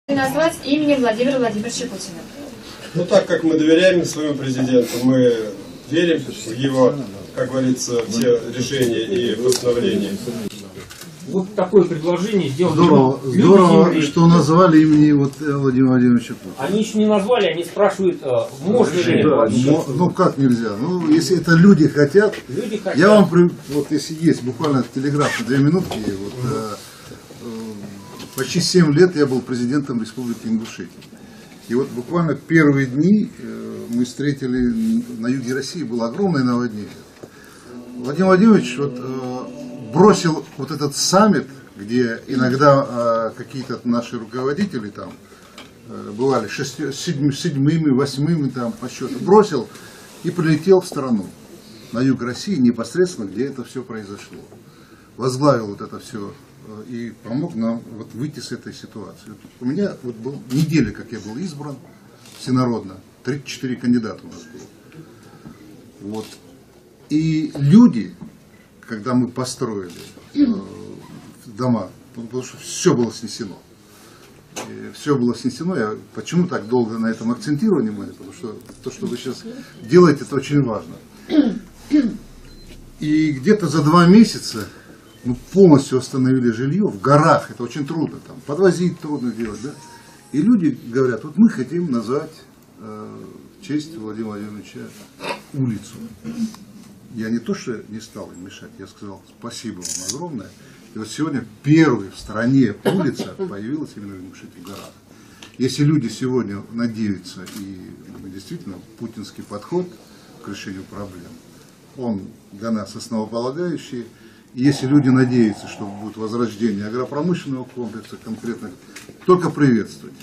Назвать именем Владимира Владимировича Путина. Ну, так как мы доверяем своему президенту, мы верим в его, как говорится, все решения и постановления. Вот такое предложение сделали. Здорово, что назвали имени Владимира Владимировича Путина. Они еще не назвали, они спрашивают, можно ли. Ну как нельзя? Ну, если это люди хотят, Люди хотят. я вам, вот если есть буквально телеграф на 2 минутки, вот, почти 7 лет я был президентом Республики Ингушетия. И вот буквально первые дни мы встретили на юге России, было огромное наводнение. Владимир Владимирович бросил вот этот саммит, где иногда какие-то наши руководители там бывали седьмыми, восьмыми там по счету, бросил и прилетел в страну, на юг России, непосредственно, где это все произошло. Возглавил вот это все и помог нам вот выйти с этой ситуации. У меня вот была неделя, как я был избран всенародно, 34 кандидата у нас было. Вот. И люди, когда мы построили дома, потому что все было снесено. Все было снесено. Я почему так долго на этом акцентирую внимание? Потому что то, что вы сейчас делаете, это очень важно. И где-то за 2 месяца мы полностью остановили жилье в горах. Это очень трудно. Там, подвозить трудно делать. Да? И люди говорят, вот мы хотим назвать в честь Владимира Владимировича улицу. Я не то, что не стал им мешать, я сказал спасибо вам огромное. И вот сегодня первая в стране улица появилась именно в Ингушетии, в горах. Если люди сегодня надеются, и действительно путинский подход к решению проблем, он для нас основополагающий. И если люди надеются, что будет возрождение агропромышленного комплекса конкретно, только приветствовать.